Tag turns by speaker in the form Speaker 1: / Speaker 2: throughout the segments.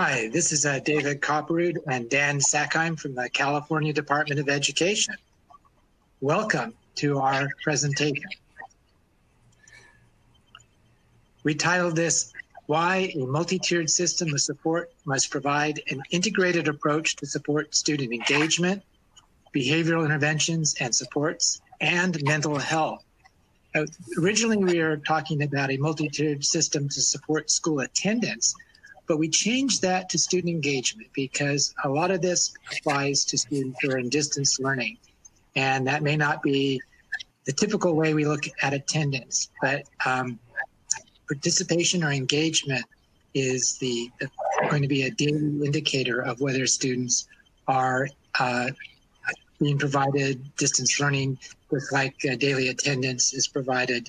Speaker 1: Hi, this is David Kopperud and Dan Sackheim from the California Department of Education. Welcome to our presentation. We titled this, Why a Multi-Tiered System of Support Must Provide an Integrated Approach to Support Student Engagement, Behavioral Interventions and Supports, and Mental Health. Originally, we were talking about a multi-tiered system to support school attendance, but we changed that to student engagement because a lot of this applies to students who are in distance learning. And that may not be the typical way we look at attendance, but participation or engagement is going to be a daily indicator of whether students are being provided distance learning, just like daily attendance is providing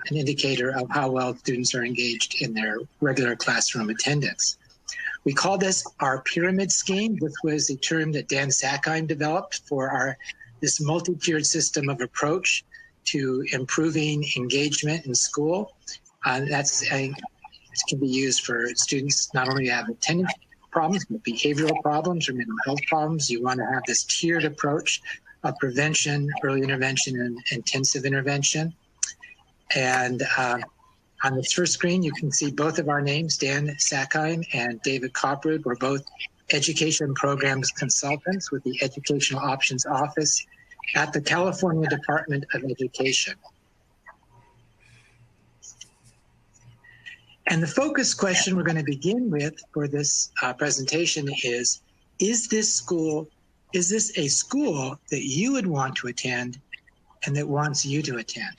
Speaker 1: an indicator of how well students are engaged in their regular classroom attendance. We call this our pyramid scheme. This was a term that Dan Sackheim developed for this multi-tiered system of approach to improving engagement in school. This can be used for students not only have attendance problems, but behavioral problems or mental health problems. You want to have this tiered approach of prevention, early intervention, and intensive intervention. And on this first screen, you can see both of our names, Dan Sackheim and David Kopperud. We're both education programs consultants with the Educational Options Office at the California Department of Education. And the focus question we're going to begin with for this presentation is this a school that you would want to attend and that wants you to attend?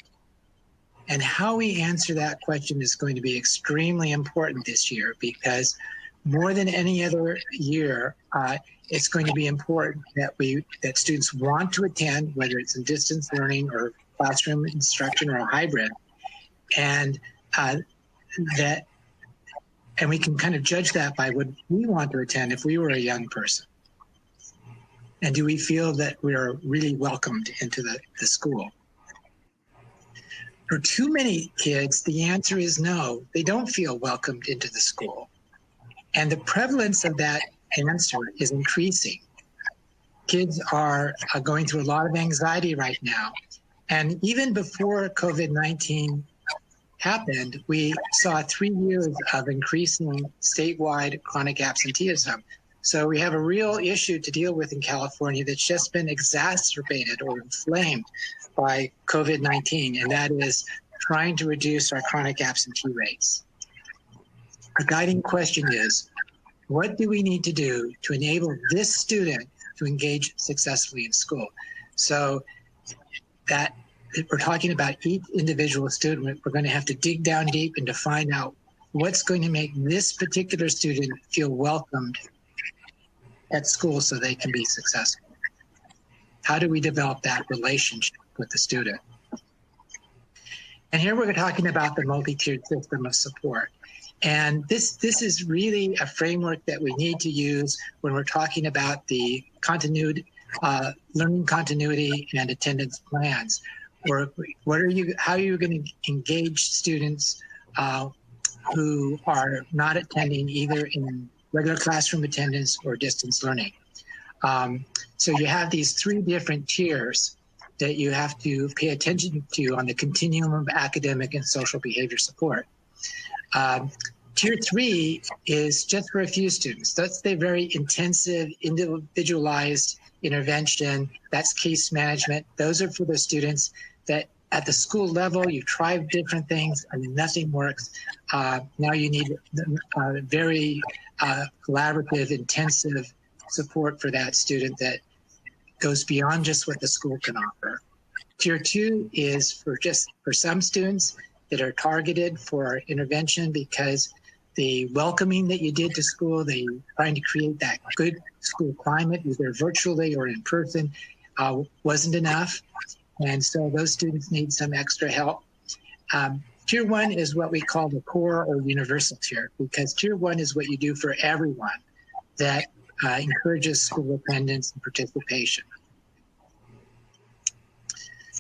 Speaker 1: And how we answer that question is going to be extremely important this year, because more than any other year, it's going to be important that students want to attend, whether it's in distance learning or classroom instruction or a hybrid, and we can kind of judge that by would we want to attend if we were a young person, and do we feel that we are really welcomed into the school? For too many kids, the answer is no. They don't feel welcomed into the school. And the prevalence of that answer is increasing. Kids are going through a lot of anxiety right now. And even before COVID-19 happened, we saw 3 years of increasing statewide chronic absenteeism. So we have a real issue to deal with in California that's just been exacerbated or inflamed by COVID-19, and that is trying to reduce our chronic absentee rates. Our guiding question is, what do we need to do to enable this student to engage successfully in school? So that if we're talking about each individual student, we're going to have to dig down deep and to find out what's going to make this particular student feel welcomed at school so they can be successful. How do we develop that relationship with the student? And here we're talking about the multi-tiered system of support. And this is really a framework that we need to use when we're talking about the learning continuity and attendance plans. Or how are you going to engage students who are not attending either in regular classroom attendance or distance learning? So you have these 3 different tiers that you have to pay attention to on the continuum of academic and social behavior support. Tier 3 is just for a few students. That's the very intensive, individualized intervention. That's case management. Those are for the students that at the school level, you've tried different things and nothing works. Now you need very collaborative, intensive support for that student that goes beyond just what the school can offer. Tier 2 is for some students that are targeted for intervention because the welcoming that you did to school, trying to create that good school climate, either virtually or in person, wasn't enough. And so those students need some extra help. Tier 1 is what we call the core or universal tier, because Tier 1 is what you do for everyone that encourages school attendance and participation.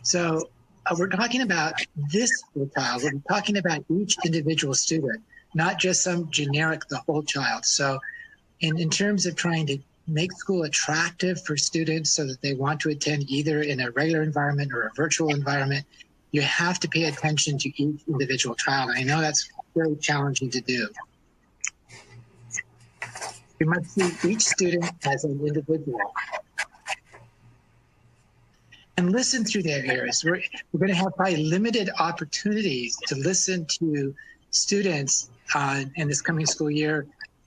Speaker 1: So we're talking about this child, we're talking about each individual student. not just some generic, the whole child. So in terms of trying to make school attractive for students so that they want to attend either in a regular environment or a virtual environment, you have to pay attention to each individual child. And I know that's very challenging to do. You must see each student as an individual and listen through their ears. We're going to have probably limited opportunities to listen to students in this coming school year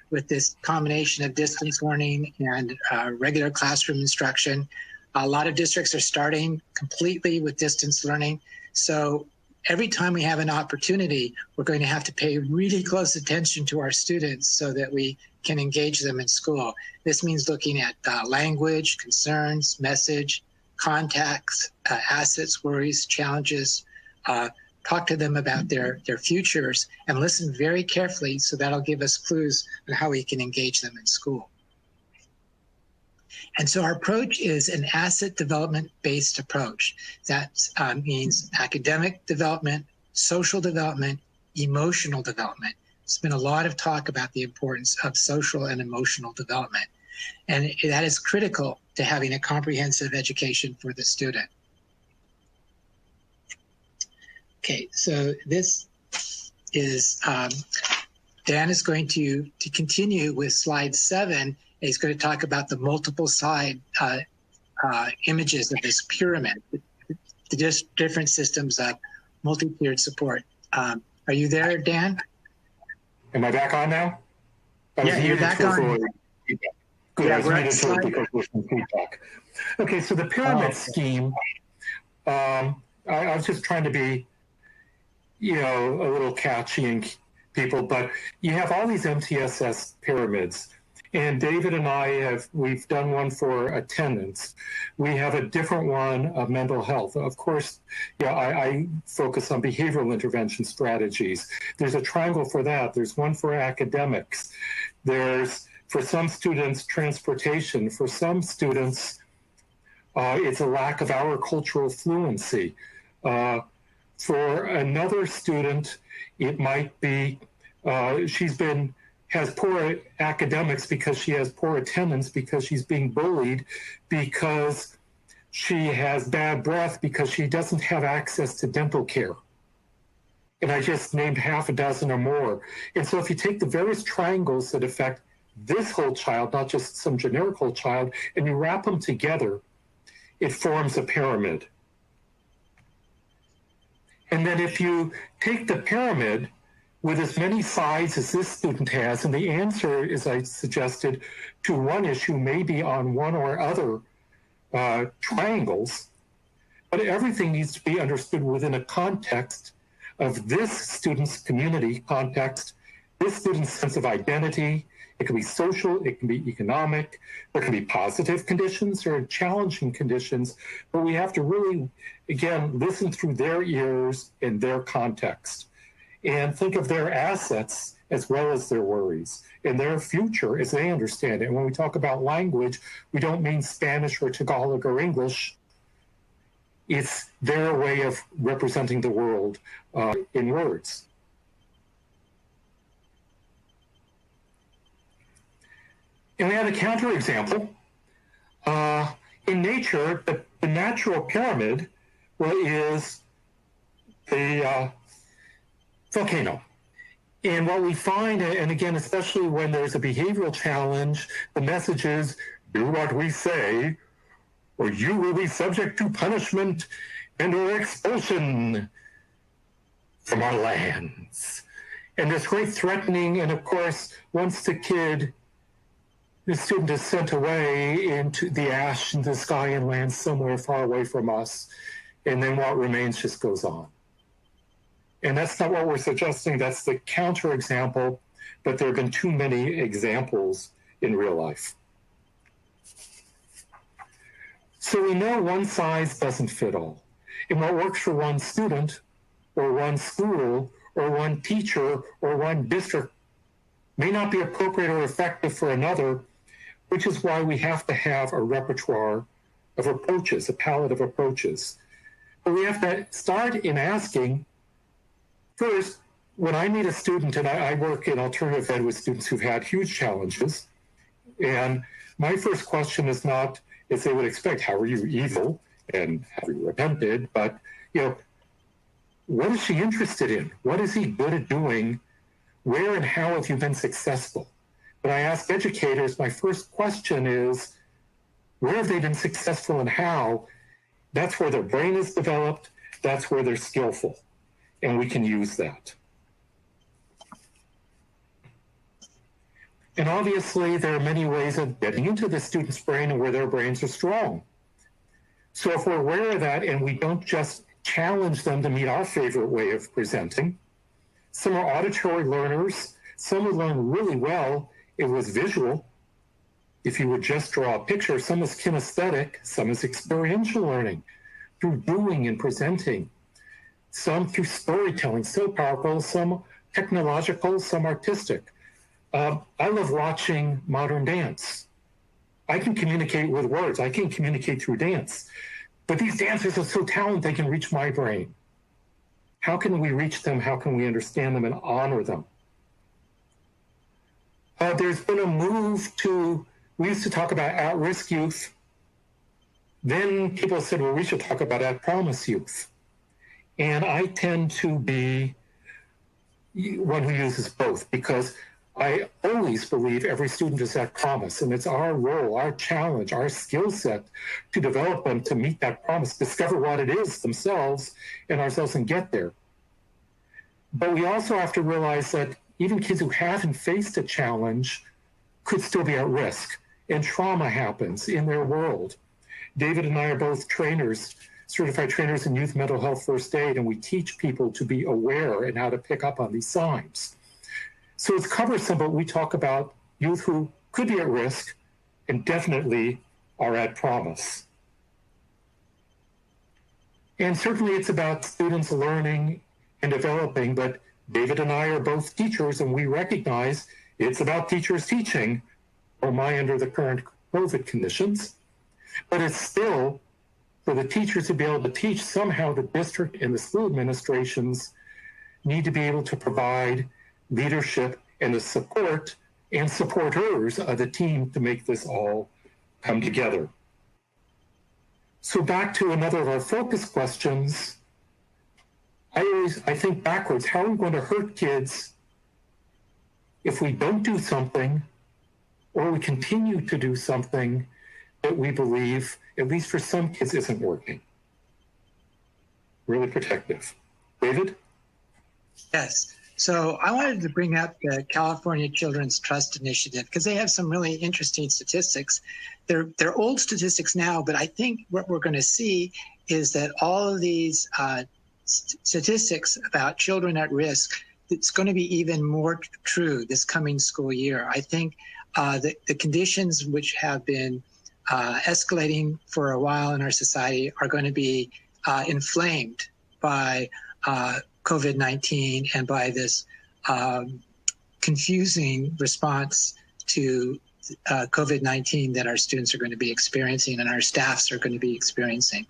Speaker 1: with this combination of distance learning and regular classroom instruction. A lot of districts are starting completely with distance learning. So every time we have an opportunity, we're going to have to pay really close attention to our students so that we can engage them in school. This means looking at language, concerns, message, contacts, assets, worries, challenges, talk to them about their futures, and listen very carefully, so that'll give us clues on how we can engage them in school. And so our approach is an asset development-based approach. That means academic development, social development, emotional development. There's been a lot of talk about the importance of social and emotional development. And that is critical to having a comprehensive education for the student. Okay, so this is, Dan is going to continue with slide 7. He's going to talk about the multiple side images of this pyramid, the different systems of multi-tiered support. Are you there, Dan?
Speaker 2: Am I back on now?
Speaker 1: Yeah, you're back on.
Speaker 2: Good,
Speaker 1: yeah,
Speaker 2: I was muted to because there's some feedback. Okay, so the pyramid scheme, I was just trying to be, a little catchy and people, but you have all these MTSS pyramids. And David and we've done one for attendance. We have a different one of mental health. Of course, I focus on behavioral intervention strategies. There's a triangle for that. There's one for academics. There's, for some students, transportation. For some students, it's a lack of our cultural fluency. For another student, it might be has poor academics because she has poor attendance, because she's being bullied, because she has bad breath, because she doesn't have access to dental care. And I just named half a dozen or more. And so if you take the various triangles that affect this whole child, not just some generic whole child, and you wrap them together, it forms a pyramid. And then if you take the pyramid with as many sides as this student has, and the answer, as I suggested, to one issue may be on one or other triangles, but everything needs to be understood within a context of this student's community context, this student's sense of identity. It can be social, it can be economic, there can be positive conditions or challenging conditions, but we have to really, again, listen through their ears and their context and think of their assets as well as their worries and their future as they understand it. And when we talk about language, we don't mean Spanish or Tagalog or English. It's their way of representing the world in words. And we have a counterexample. In nature, the natural pyramid is the volcano. And what we find, and again, especially when there's a behavioral challenge, the message is, do what we say, or you will be subject to punishment and or expulsion from our lands. And this great threatening, and of course, once the student is sent away into the ash in the sky and lands somewhere far away from us, and then what remains just goes on. And that's not what we're suggesting, that's the counterexample, but there have been too many examples in real life. So we know one size doesn't fit all. And what works for one student, or one school, or one teacher, or one district may not be appropriate or effective for another, which is why we have to have a repertoire of approaches, a palette of approaches. But we have to start in asking, first, when I meet a student, and I work in alternative ed with students who've had huge challenges, and my first question is not, as they would expect, how are you evil and have you repented? But, what is she interested in? What is he good at doing? Where and how have you been successful? When I ask educators, my first question is, where have they been successful and how? That's where their brain is developed. That's where they're skillful. And we can use that. And obviously, there are many ways of getting into the student's brain and where their brains are strong. So if we're aware of that and we don't just challenge them to meet our favorite way of presenting, some are auditory learners. Some would learn really well. It was visual. If you would just draw a picture, some is kinesthetic, some is experiential learning through doing and presenting, some through storytelling, so powerful, some technological, some artistic. I love watching modern dance. I can communicate with words. I can communicate through dance. But these dancers are so talented, they can reach my brain. How can we reach them? How can we understand them and honor them? There's been a move we used to talk about at-risk youth. Then people said, well, we should talk about at-promise youth. And I tend to be one who uses both because I always believe every student is at promise, and it's our role, our challenge, our skill set to develop them to meet that promise, discover what it is themselves and ourselves and get there. But we also have to realize that even kids who haven't faced a challenge could still be at risk, and trauma happens in their world. David and I are both trainers, certified trainers in youth mental health first aid, and we teach people to be aware and how to pick up on these signs. So it's cumbersome, but we talk about youth who could be at risk and definitely are at promise. And certainly it's about students learning and developing, but David and I are both teachers, and we recognize it's about teachers teaching, or my under the current COVID conditions. But it's still for the teachers to be able to teach. Somehow the district and the school administrations need to be able to provide leadership and the support and supporters of the team to make this all come together. So back to another of our focus questions. I think backwards. How are we going to hurt kids if we don't do something or we continue to do something that we believe, at least for some kids, isn't working? Really protective. David?
Speaker 1: Yes. So I wanted to bring up the California Children's Trust Initiative because they have some really interesting statistics. They're old statistics now, but I think what we're going to see is that all of these statistics about children at risk, it's going to be even more true this coming school year. I think the conditions which have been escalating for a while in our society are going to be inflamed by COVID-19 and by this confusing response to COVID-19 that our students are going to be experiencing and our staffs are going to be experiencing.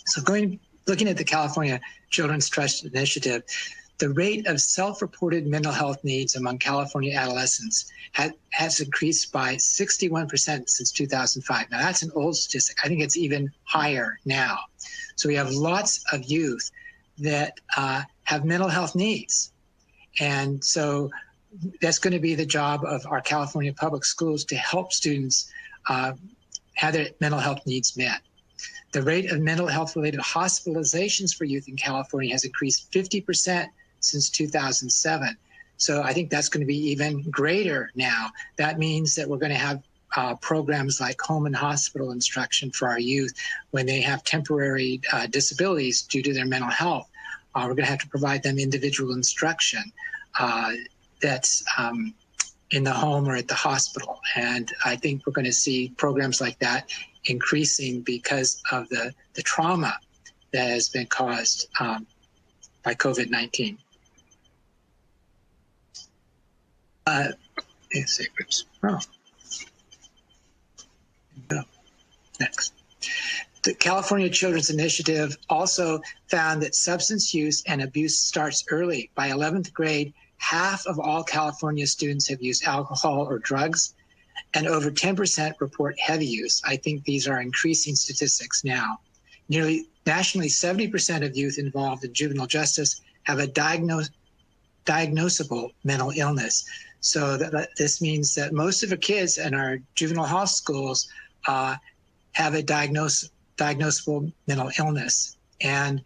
Speaker 1: So looking at the California Children's Trust Initiative, the rate of self-reported mental health needs among California adolescents has increased by 61% since 2005. Now, that's an old statistic. I think it's even higher now. So we have lots of youth that have mental health needs. And so that's going to be the job of our California public schools to help students have their mental health needs met. The rate of mental health related hospitalizations for youth in California has increased 50% since 2007. So I think that's going to be even greater now. That means that we're going to have programs like home and hospital instruction for our youth when they have temporary disabilities due to their mental health. We're going to have to provide them individual instruction that's in the home or at the hospital. And I think we're going to see programs like that increasing because of the trauma that has been caused by COVID-19. Next. The California Children's Initiative also found that substance use and abuse starts early. By 11th grade, half of all California students have used alcohol or drugs, and over 10% report heavy use. I think these are increasing statistics now. Nationally, 70% of youth involved in juvenile justice have a diagnosable mental illness. So this means that most of the kids in our juvenile hall schools have a diagnosable mental illness. And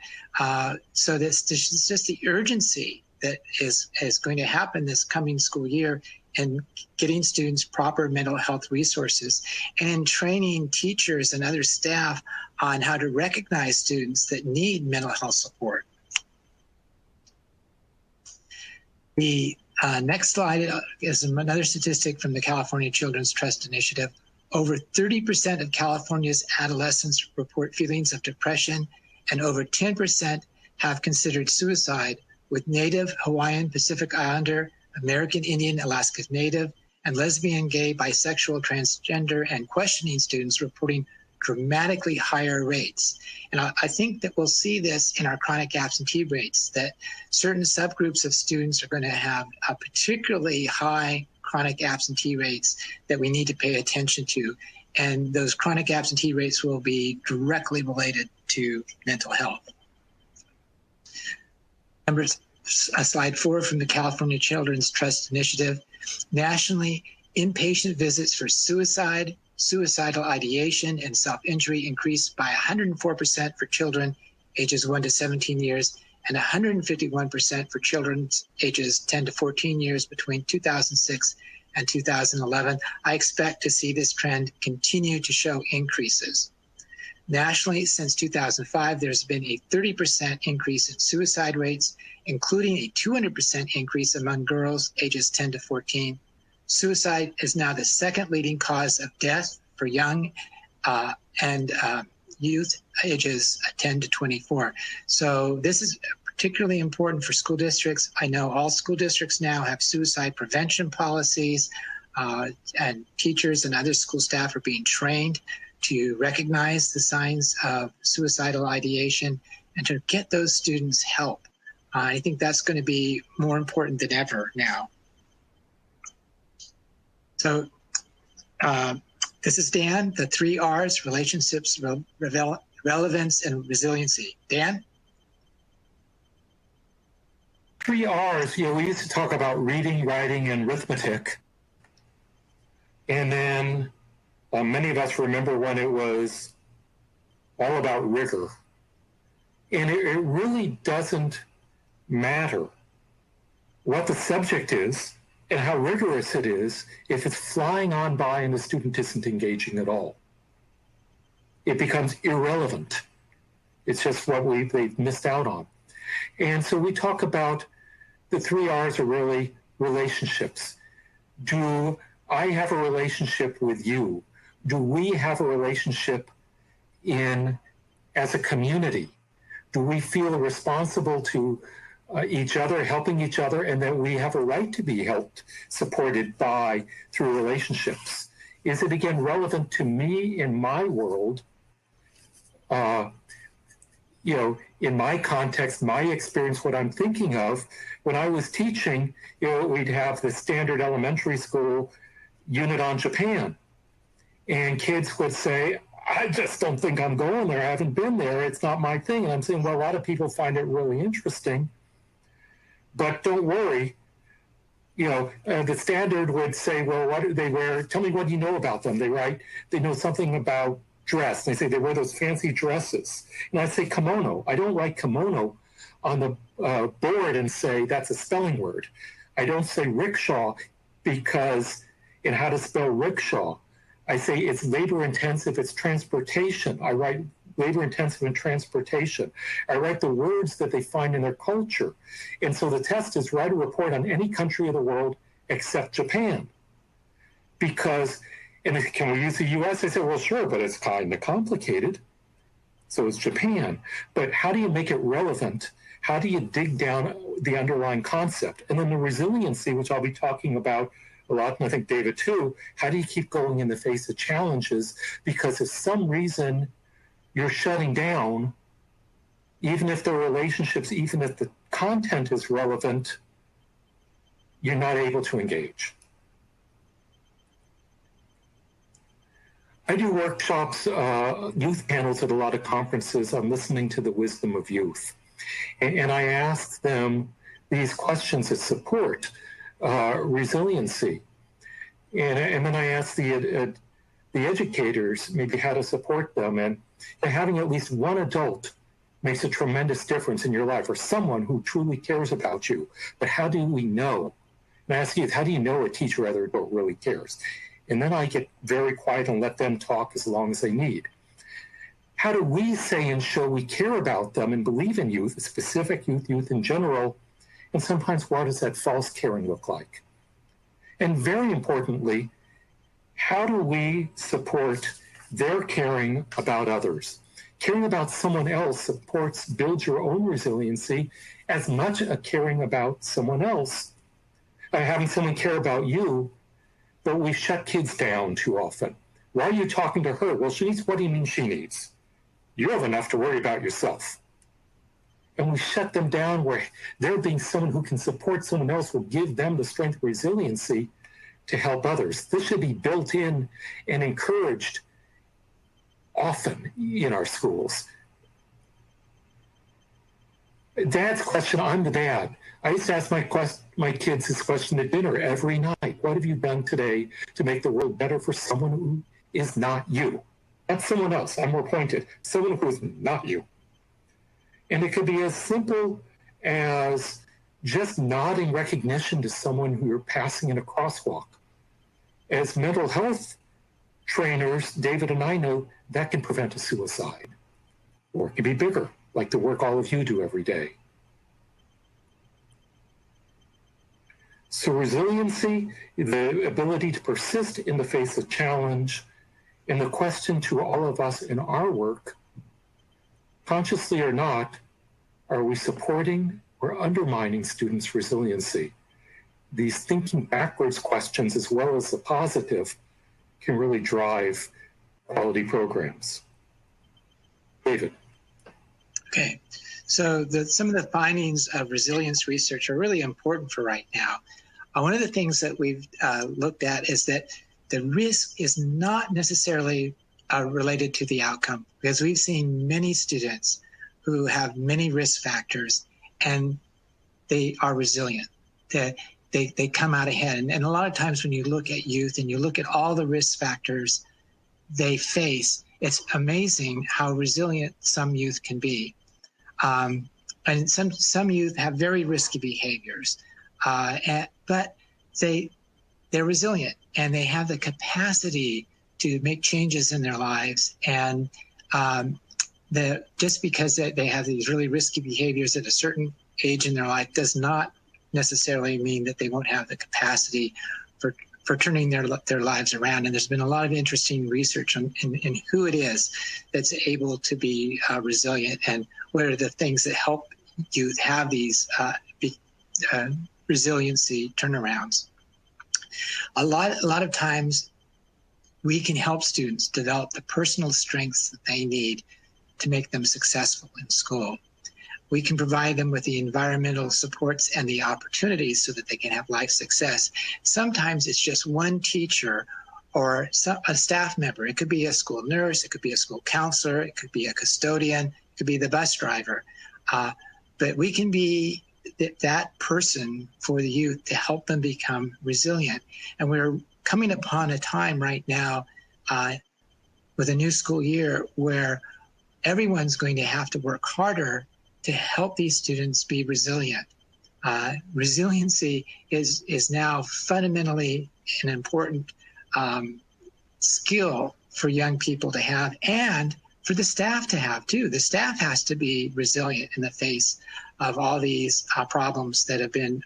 Speaker 1: so this is just the urgency that is going to happen this coming school year in getting students proper mental health resources and in training teachers and other staff on how to recognize students that need mental health support. The next slide is another statistic from the California Children's Trust Initiative. Over 30% of California's adolescents report feelings of depression, and over 10% have considered suicide, with Native, Hawaiian, Pacific Islander, American Indian, Alaska Native, and lesbian, gay, bisexual, transgender, and questioning students reporting dramatically higher rates. And I think that we'll see this in our chronic absentee rates, that certain subgroups of students are going to have a particularly high chronic absentee rates that we need to pay attention to. And those chronic absentee rates will be directly related to mental health. Slide 4 from the California Children's Trust Initiative. Nationally, inpatient visits for suicide, suicidal ideation, and self-injury increased by 104% for children ages 1 to 17 years and 151% for children ages 10 to 14 years between 2006 and 2011. I expect to see this trend continue to show increases. Nationally, since 2005, there's been a 30% increase in suicide rates, including a 200% increase among girls ages 10 to 14. Suicide is now the second leading cause of death for young and youth ages 10 to 24. So this is particularly important for school districts. I know all school districts now have suicide prevention policies, and teachers and other school staff are being trained to recognize the signs of suicidal ideation and to get those students help. I think that's going to be more important than ever now. So this is Dan, the 3 R's: relationships, relevance, and resiliency. Dan?
Speaker 2: 3 R's, we used to talk about reading, writing, and arithmetic. And then many of us remember when it was all about rigor. And it really doesn't matter what the subject is and how rigorous it is if it's flying on by and the student isn't engaging at all. It becomes irrelevant. It's just what they've missed out on. And so we talk about the 3 R's are really relationships. Do I have a relationship with you? Do we have a relationship as a community? Do we feel responsible to each other, helping each other, and that we have a right to be helped, supported by, through relationships? Is it, again, relevant to me in my world? In my context, my experience, what I'm thinking of, when I was teaching, we'd have the standard elementary school unit on Japan. And kids would say, I just don't think I'm going there. I haven't been there. It's not my thing. And I'm saying, well, a lot of people find it really interesting. But don't worry. The standard would say, well, what do they wear? Tell me what you know about them. They know something about dress. They say they wear those fancy dresses. And I say kimono. I don't write kimono on the board and say that's a spelling word. I don't say rickshaw because in how to spell rickshaw, I say it's labor intensive, it's transportation. I write labor intensive and transportation. I write the words that they find in their culture. And so the test is write a report on any country of the world except Japan. Because, and can we use the US? I said, well, sure, but it's kind of complicated. So it's Japan. But how do you make it relevant? How do you dig down the underlying concept? And then the resiliency, which I'll be talking about a lot, and I think David too, how do you keep going in the face of challenges? Because if some reason you're shutting down, even if the relationships, even if the content is relevant, you're not able to engage. I do workshops, youth panels at a lot of conferences on listening to the wisdom of youth. And I ask them these questions that support resiliency. And then I ask the educators maybe how to support them. And having at least one adult makes a tremendous difference in your life, or someone who truly cares about you. But how do we know? And I ask you, how do you know a teacher or other adult really cares? And then I get very quiet and let them talk as long as they need. How do we say and show we care about them and believe in youth, specific youth, youth in general? And sometimes what does that false caring look like? And very importantly, how do we support their caring about others? Caring about someone else supports, builds your own resiliency as much as caring about someone else. Having someone care about you, but we shut kids down too often. Why are you talking to her? Well, she needs, what do you mean she needs? You have enough to worry about yourself. And we shut them down where they're being someone who can support someone else, will give them the strength and resiliency to help others. This should be built in and encouraged often in our schools. Dad's question, I'm the dad. I used to ask my kids this question at dinner every night. What have you done today to make the world better for someone who is not you? That's someone else. I'm more pointed. Someone who is not you. And it could be as simple as just nodding recognition to someone who you're passing in a crosswalk. As mental health trainers, David and I know, that can prevent a suicide. Or it can be bigger, like the work all of you do every day. So resiliency, the ability to persist in the face of challenge, and the question to all of us in our work, consciously or not, are we supporting or undermining students' resiliency? These thinking backwards questions, as well as the positive, can really drive quality programs. David.
Speaker 1: Okay, so some of the findings of resilience research are really important for right now. One of the things that we've looked at is that the risk is not necessarily related to the outcome, because we've seen many students who have many risk factors and they are resilient. They come out ahead. And a lot of times when you look at youth and you look at all the risk factors they face, it's amazing how resilient some youth can be. And some youth have very risky behaviors, but they're resilient and they have the capacity to make changes in their lives. And just because they have these really risky behaviors at a certain age in their life does not necessarily mean that they won't have the capacity for turning their lives around. And there's been a lot of interesting research in who it is that's able to be resilient and what are the things that help youth have these resiliency turnarounds. A lot of times we can help students develop the personal strengths that they need to make them successful in school. We can provide them with the environmental supports and the opportunities so that they can have life success. Sometimes it's just one teacher or a staff member. It could be a school nurse, it could be a school counselor, it could be a custodian, it could be the bus driver. But we can be that person for the youth to help them become resilient. And we're coming upon a time right now with a new school year where everyone's going to have to work harder to help these students be resilient. Resiliency is now fundamentally an important skill for young people to have and for the staff to have too. The staff has to be resilient in the face of all these problems that have been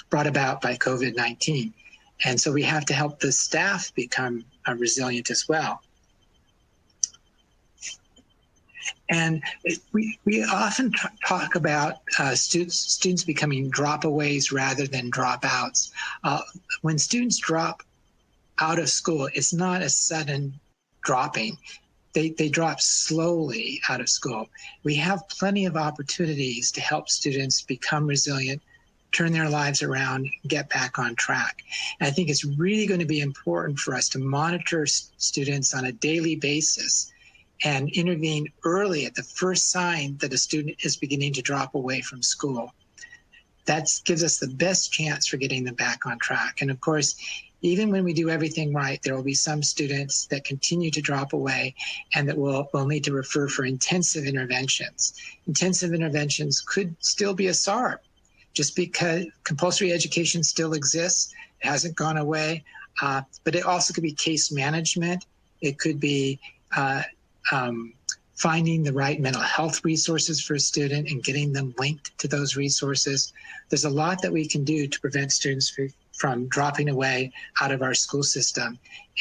Speaker 1: brought about by COVID-19. And so we have to help the staff become resilient as well. And we often talk about students becoming dropaways rather than dropouts. When students drop out of school, it's not a sudden dropping. they drop slowly out of school. We have plenty of opportunities to help students become resilient, turn their lives around, get back on track. And I think it's really going to be important for us to monitor students on a daily basis and intervene early at the first sign that a student is beginning to drop away from school. That gives us the best chance for getting them back on track. And of course, even when we do everything right, there will be some students that continue to drop away and that we'll need to refer for intensive interventions. Intensive interventions could still be a SARP, just because compulsory education still exists, it hasn't gone away, but it also could be case management. It could be finding the right mental health resources for a student and getting them linked to those resources. There's a lot that we can do to prevent students from dropping away out of our school system.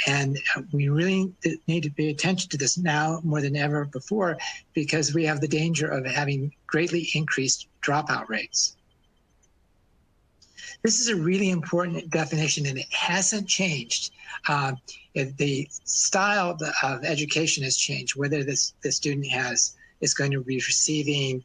Speaker 1: And we really need to pay attention to this now more than ever before, because we have the danger of having greatly increased dropout rates. This is a really important definition, and it hasn't changed. The style of education has changed, whether the student is going to be receiving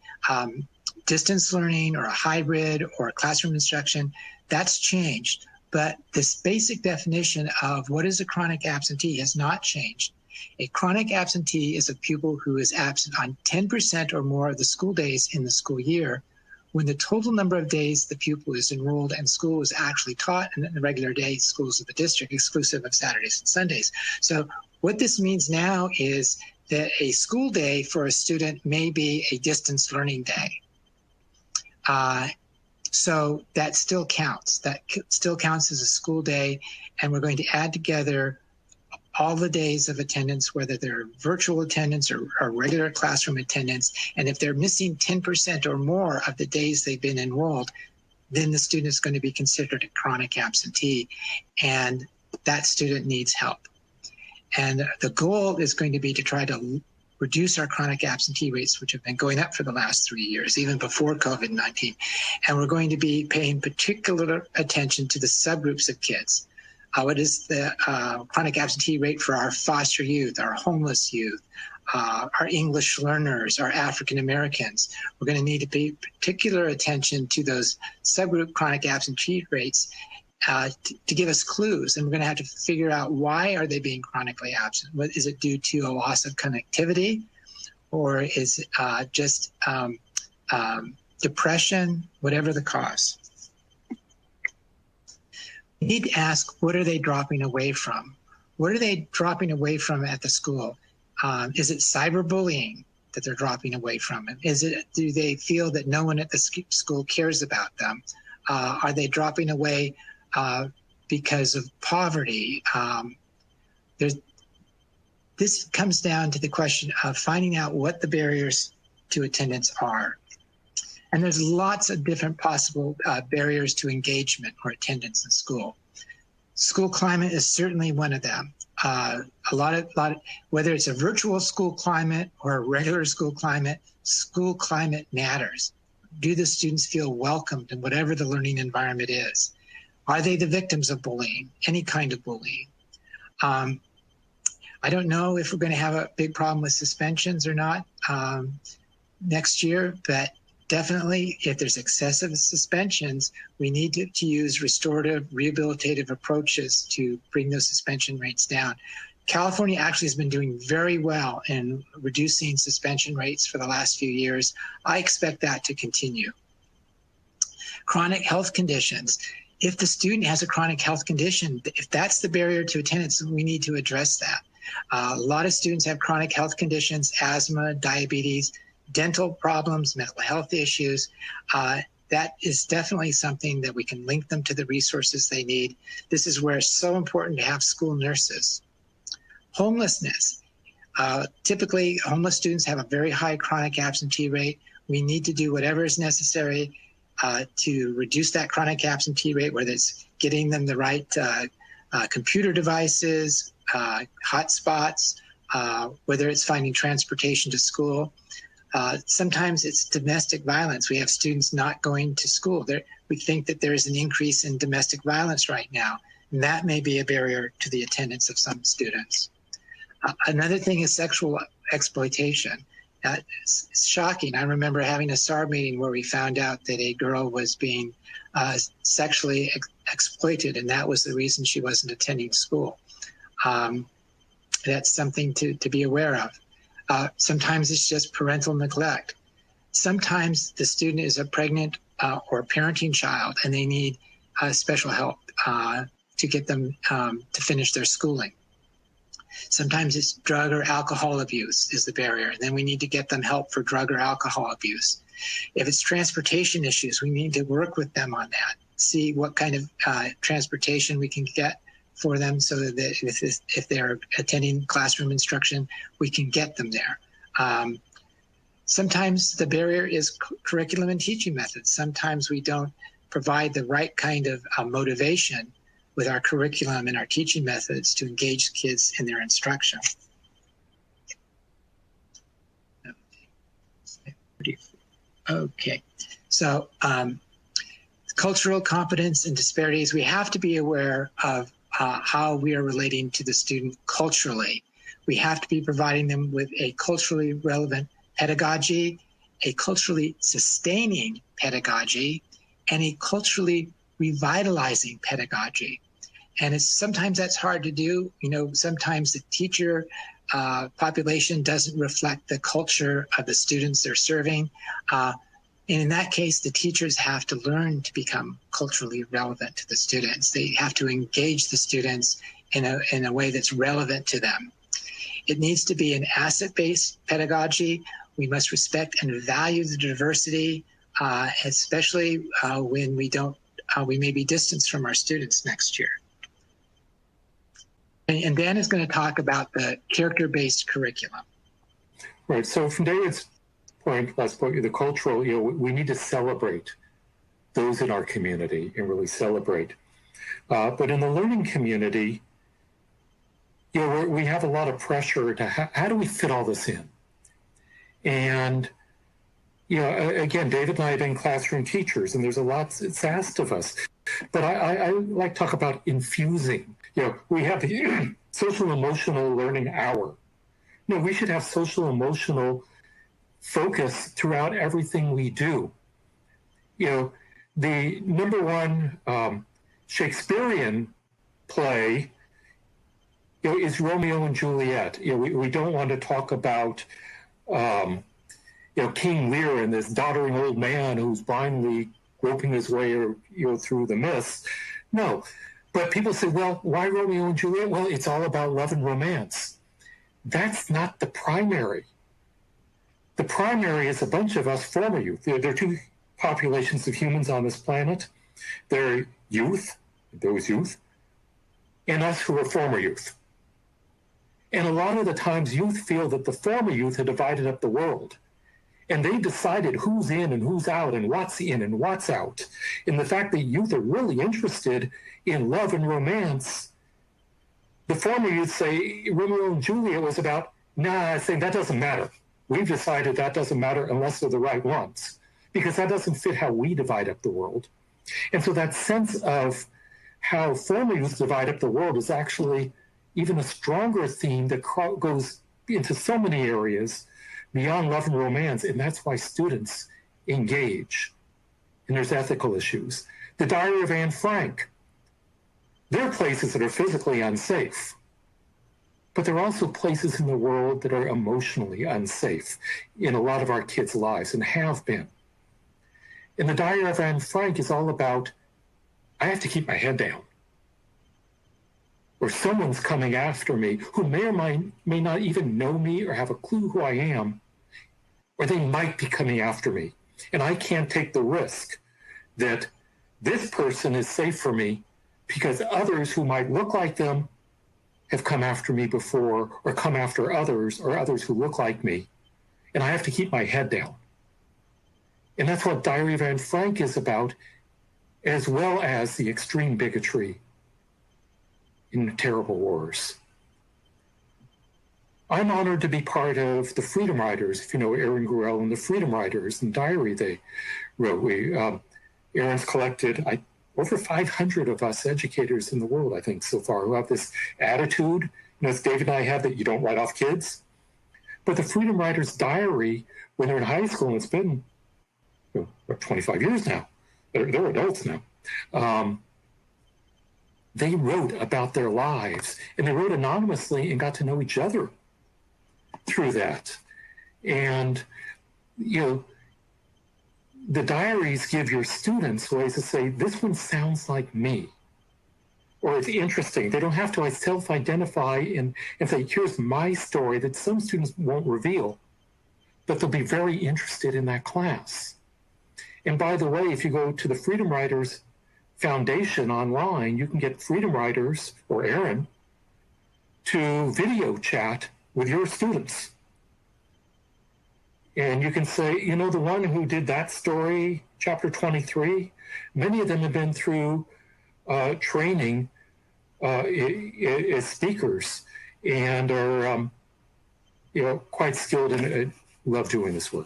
Speaker 1: distance learning or a hybrid or classroom instruction, that's changed. But this basic definition of what is a chronic absentee has not changed. A chronic absentee is a pupil who is absent on 10% or more of the school days in the school year, when the total number of days the pupil is enrolled and school is actually taught in the regular day schools of the district, exclusive of Saturdays and Sundays. So what this means now is that a school day for a student may be a distance learning day. So that still counts. That still counts as a school day, and we're going to add together all the days of attendance, whether they're virtual attendance or regular classroom attendance. And if they're missing 10% or more of the days they've been enrolled, then the student is going to be considered a chronic absentee, and that student needs help. And the goal is going to be to try to reduce our chronic absentee rates, which have been going up for the last 3 years, even before COVID-19. And we're going to be paying particular attention to the subgroups of kids. What is the chronic absentee rate for our foster youth, our homeless youth, our English learners, our African Americans? We're going to need to pay particular attention to those subgroup chronic absentee rates to give us clues. And we're going to have to figure out, why are they being chronically absent? What, is it due to a loss of connectivity, or is it just depression, whatever the cause? We need to ask, what are they dropping away from? What are they dropping away from at the school? Is it cyberbullying that they're dropping away from? Do they feel that no one at the school cares about them? Are they dropping away because of poverty? This comes down to the question of finding out what the barriers to attendance are. And there's lots of different possible barriers to engagement or attendance in school. School climate is certainly one of them. Whether it's a virtual school climate or a regular school climate matters. Do the students feel welcomed in whatever the learning environment is? Are they the victims of bullying, any kind of bullying? I don't know if we're going to have a big problem with suspensions or not next year, but definitely, if there's excessive suspensions, we need to use restorative, rehabilitative approaches to bring those suspension rates down. California actually has been doing very well in reducing suspension rates for the last few years. I expect that to continue. Chronic health conditions. If the student has a chronic health condition, if that's the barrier to attendance, we need to address that. A lot of students have chronic health conditions, asthma, diabetes, dental problems, mental health issues. That is definitely something that we can link them to the resources they need. This is where it's so important to have school nurses. Homelessness. Typically, homeless students have a very high chronic absentee rate. We need to do whatever is necessary to reduce that chronic absentee rate, whether it's getting them the right computer devices, hotspots, whether it's finding transportation to school. Sometimes it's domestic violence. We have students not going to school. We think that there's an increase in domestic violence right now, and that may be a barrier to the attendance of some students. Another thing is sexual exploitation. It's shocking. I remember having a SAR meeting where we found out that a girl was being sexually exploited, and that was the reason she wasn't attending school. That's something to be aware of. Sometimes it's just parental neglect. Sometimes the student is a pregnant or parenting child, and they need special help to get them to finish their schooling. Sometimes it's drug or alcohol abuse is the barrier, and then we need to get them help for drug or alcohol abuse. If it's transportation issues, we need to work with them on that, see what kind of transportation we can get for them so that if they're attending classroom instruction, we can get them there. Sometimes the barrier is curriculum and teaching methods. Sometimes we don't provide the right kind of motivation with our curriculum and our teaching methods to engage kids in their instruction. Okay, so cultural competence and disparities, we have to be aware of how we are relating to the student culturally. We have to be providing them with a culturally relevant pedagogy, a culturally sustaining pedagogy, and a culturally revitalizing pedagogy. And sometimes that's hard to do. You know, sometimes the teacher population doesn't reflect the culture of the students they're serving. And in that case, the teachers have to learn to become culturally relevant to the students. They have to engage the students in a way that's relevant to them. It needs to be an asset-based pedagogy. We must respect and value the diversity, especially when we may be distanced from our students next year. And Dan is going to talk about the character-based curriculum.
Speaker 2: Right. So from David's point, last point, the cultural, we need to celebrate those in our community and really celebrate. But in the learning community, we have a lot of pressure to how do we fit all this in? And again, David and I have been classroom teachers, and there's a lot that's asked of us. But I like to talk about infusing. We have the social emotional learning hour. No, we should have social emotional focus throughout everything we do. The number one Shakespearean play is Romeo and Juliet. We don't want to talk about King Lear and this doddering old man who's blindly groping his way through the mist. No, but people say, well, why Romeo and Juliet? Well, it's all about love and romance. That's not the primary. The primary is a bunch of us former youth. There are two populations of humans on this planet. They're youth, those youth, and us who are former youth. And a lot of the times youth feel that the former youth had divided up the world. And they decided who's in and who's out and what's in and what's out. And the fact that youth are really interested in love and romance, the former youth say Romeo and Juliet was about, I think that doesn't matter. We've decided that doesn't matter unless they're the right ones, because that doesn't fit how we divide up the world. And so that sense of how former youth divide up the world is actually even a stronger theme that goes into so many areas beyond love and romance, and that's why students engage. And there's ethical issues. The Diary of Anne Frank, there are places that are physically unsafe, but there are also places in the world that are emotionally unsafe in a lot of our kids' lives and have been. And the Diary of Anne Frank is all about, I have to keep my head down, or someone's coming after me who may or may not even know me or have a clue who I am, or they might be coming after me. And I can't take the risk that this person is safe for me because others who might look like them have come after me before, or come after others, or others who look like me. And I have to keep my head down. And that's what Diary of Anne Frank is about, as well as the extreme bigotry in the terrible wars. I'm honored to be part of the Freedom Riders, if you know Aaron Gruelle and the Freedom Riders and Diary they wrote. Aaron's collected over 500 of us educators in the world, I think, so far, who have this attitude as David and I have, that you don't write off kids. But the Freedom Writers' Diary, when they're in high school, and it's been 25 years now, they're adults now, they wrote about their lives, and they wrote anonymously and got to know each other through that. And, the diaries give your students ways to say, this one sounds like me, or it's interesting. They don't have to self-identify and say, here's my story that some students won't reveal, but they'll be very interested in that class. And by the way, if you go to the Freedom Writers Foundation online, you can get Freedom Writers or Aaron to video chat with your students. And you can say, the one who did that story, chapter 23, many of them have been through training as speakers and are, quite skilled and love doing this work.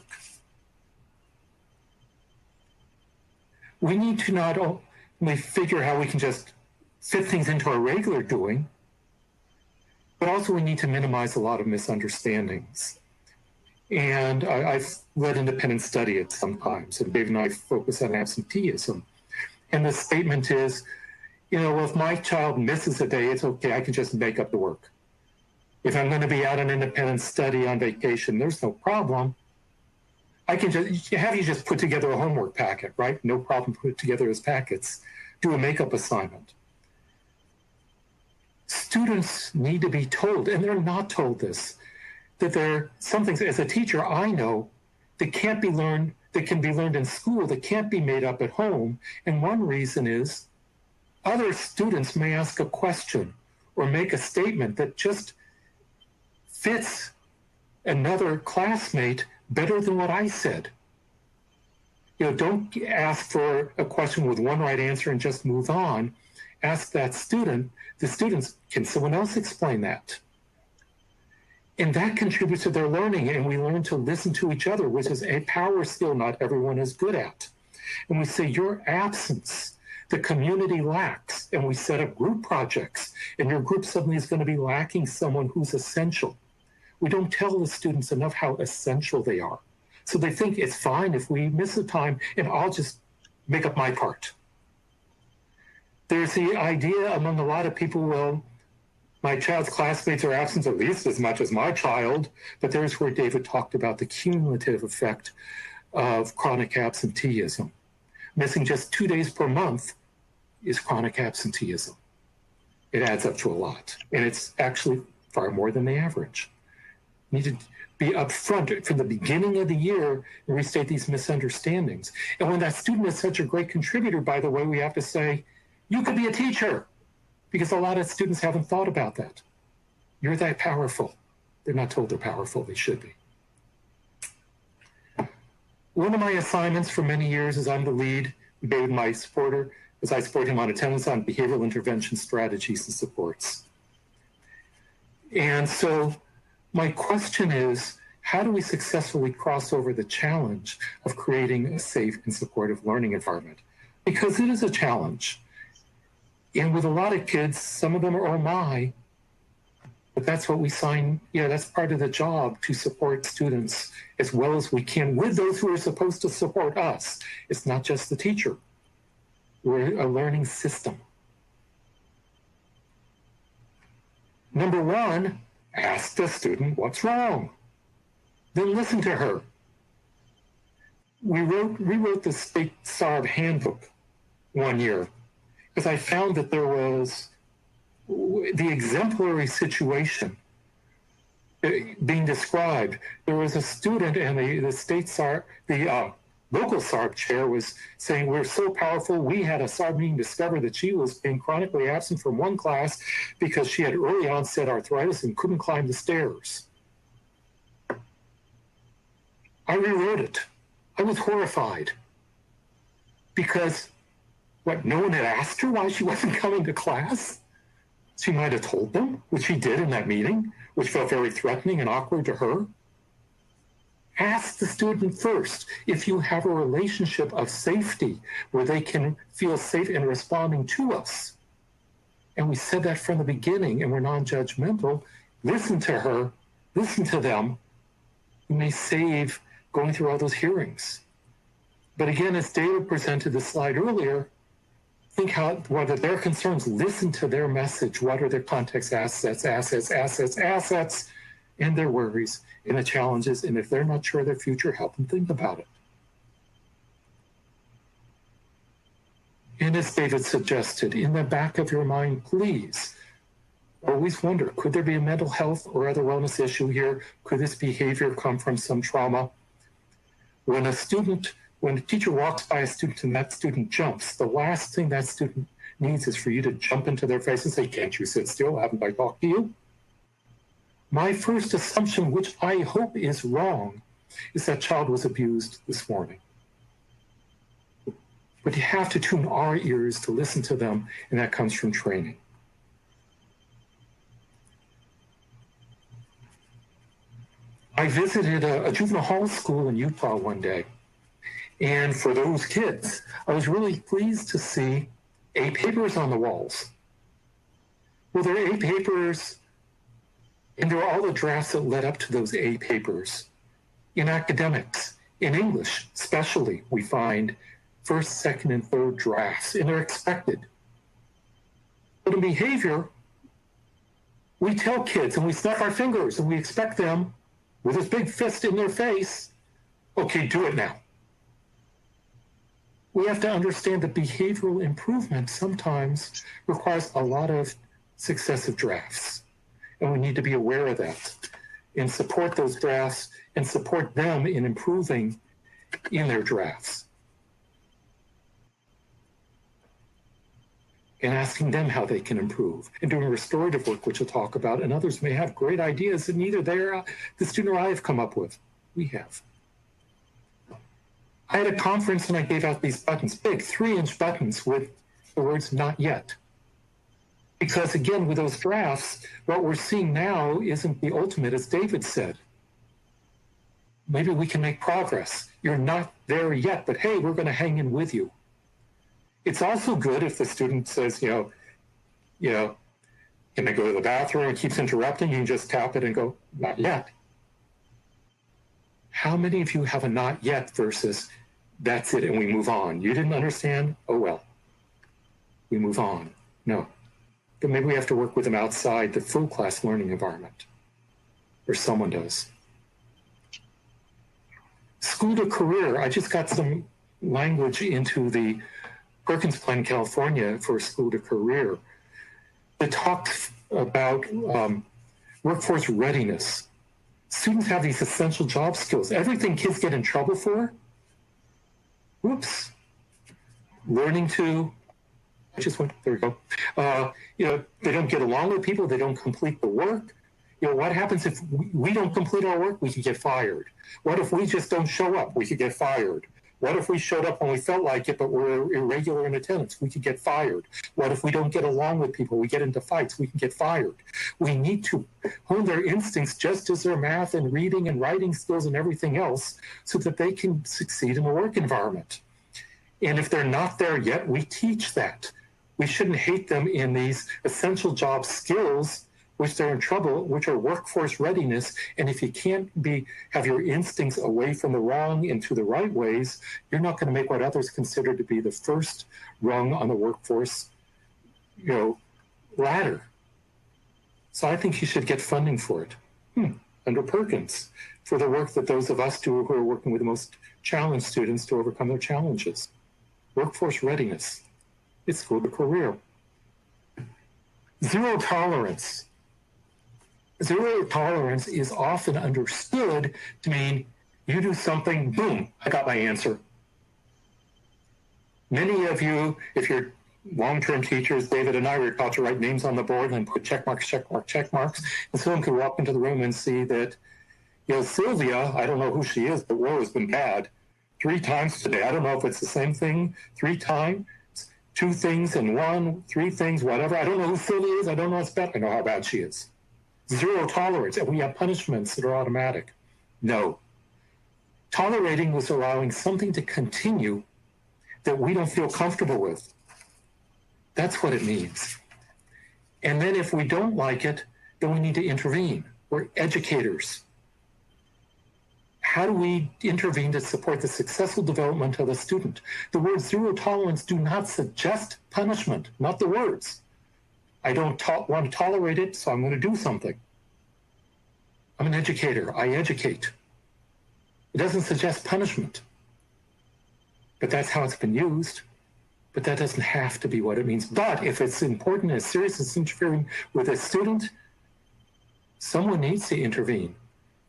Speaker 2: We need to not only figure how we can just fit things into our regular doing, but also we need to minimize a lot of misunderstandings. And I've led independent study at sometimes, and Dave and I focus on absenteeism. And the statement is, well, if my child misses a day, it's okay, I can just make up the work. If I'm going to be out on independent study on vacation, there's no problem. I can just put together a homework packet, right? No problem, put it together as packets. Do a makeup assignment. Students need to be told, and they're not told this, that there are some things, as a teacher, I know that can't be learned, that can be learned in school, that can't be made up at home. And one reason is other students may ask a question or make a statement that just fits another classmate better than what I said. Don't ask for a question with one right answer and just move on. Ask that student, the students, can someone else explain that? And that contributes to their learning, and we learn to listen to each other, which is a power skill not everyone is good at. And we say, your absence, the community lacks, and we set up group projects, and your group suddenly is going to be lacking someone who's essential. We don't tell the students enough how essential they are. So they think it's fine if we miss a time, and I'll just make up my part. There's the idea among a lot of people, well, my child's classmates are absent at least as much as my child, but there's where David talked about the cumulative effect of chronic absenteeism. Missing just 2 days per month is chronic absenteeism. It adds up to a lot, and it's actually far more than the average. You need to be upfront from the beginning of the year and restate these misunderstandings. And when that student is such a great contributor, by the way, we have to say, you could be a teacher, because a lot of students haven't thought about that. You're that powerful. They're not told they're powerful. They should be. One of my assignments for many years is I'm the lead, David, my supporter, as I support him on attendance on behavioral intervention strategies and supports. And so my question is, how do we successfully cross over the challenge of creating a safe and supportive learning environment? Because it is a challenge. And with a lot of kids, some of them are, oh my, but that's what we sign. That's part of the job, to support students as well as we can with those who are supposed to support us. It's not just the teacher. We're a learning system. Number one, ask the student what's wrong. Then listen to her. We rewrote the state SARB handbook one year, because I found that there was the exemplary situation being described. There was a student, and the state SARB, the local SARB chair was saying, we're so powerful, we had a SARB meeting discover that she was being chronically absent from one class because she had early onset arthritis and couldn't climb the stairs. I rewrote it. I was horrified because no one had asked her why she wasn't coming to class? She might have told them, which she did in that meeting, which felt very threatening and awkward to her. Ask the student first if you have a relationship of safety where they can feel safe in responding to us. And we said that from the beginning, and we're non-judgmental. Listen to her, listen to them. You may save going through all those hearings. But again, as David presented the slide earlier, think what are their concerns, listen to their message. What are their context assets, and their worries and the challenges. And if they're not sure of their future, help them think about it. And as David suggested, in the back of your mind, please always wonder, could there be a mental health or other wellness issue here? Could this behavior come from some trauma? When a teacher walks by a student and that student jumps, the last thing that student needs is for you to jump into their face and say, can't you sit still? Haven't I talked to you? My first assumption, which I hope is wrong, is that child was abused this morning. But you have to tune our ears to listen to them, and that comes from training. I visited a juvenile hall school in Utah one day, and for those kids, I was really pleased to see A papers on the walls. Well, there are A papers, and there were all the drafts that led up to those A papers. In academics, in English especially, we find first, second, and third drafts, and they're expected. But in behavior, we tell kids and we snap our fingers and we expect them with this big fist in their face, okay, do it now. We have to understand that behavioral improvement sometimes requires a lot of successive drafts, and we need to be aware of that and support those drafts and support them in improving in their drafts. And asking them how they can improve, and doing restorative work, which we'll talk about, and others may have great ideas that neither the student or I have come up with. We have. I had a conference and I gave out these buttons, big 3-inch buttons with the words "not yet." Because again, with those drafts, what we're seeing now isn't the ultimate, as David said. Maybe we can make progress. You're not there yet, but hey, we're going to hang in with you. It's also good if the student says, can I go to the bathroom, and keeps interrupting, you can just tap it and go, not yet. How many of you have a not yet versus that's it and we move on? You didn't understand? Oh, well, we move on. No. But maybe we have to work with them outside the full class learning environment, or someone does. School to career, I just got some language into the Perkins Plan in California for school to career. It talks about workforce readiness. Students have these essential job skills. Everything kids get in trouble for, learning to, there we go. They don't get along with people, they don't complete the work. What happens if we don't complete our work? We could get fired. What if we just don't show up? We could get fired. What if we showed up when we felt like it, but we're irregular in attendance? We could get fired. What if we don't get along with people? We get into fights. We can get fired. We need to hone their instincts just as their math and reading and writing skills and everything else so that they can succeed in the work environment. And if they're not there yet, we teach that. We shouldn't hate them in these essential job skills which they're in trouble, which are workforce readiness. And if you can't have your instincts away from the wrong into the right ways, you're not going to make what others consider to be the first rung on the workforce, ladder. So I think you should get funding for it under Perkins for the work that those of us do who are working with the most challenged students to overcome their challenges. Workforce readiness. It's for the career. Zero tolerance. Zero tolerance is often understood to mean you do something, boom, I got my answer. Many of you, if you're long-term teachers, David and I were taught to write names on the board and put check marks, and someone could walk into the room and see that, Sylvia, I don't know who she is, but war has been bad 3 times today. I don't know if it's the same thing 3 times, 2 things and 1, 3 things, whatever. I don't know who Sylvia is. I don't know what's bad. I know how bad she is. Zero tolerance, and we have punishments that are automatic. No. Tolerating was allowing something to continue that we don't feel comfortable with. That's what it means. And then if we don't like it, then we need to intervene. We're educators. How do we intervene to support the successful development of the student? The words zero tolerance do not suggest punishment, not the words. I don't want to tolerate it, so I'm going to do something. I'm an educator. I educate. It doesn't suggest punishment. But that's how it's been used. But that doesn't have to be what it means. But if it's important and serious as interfering with a student, someone needs to intervene,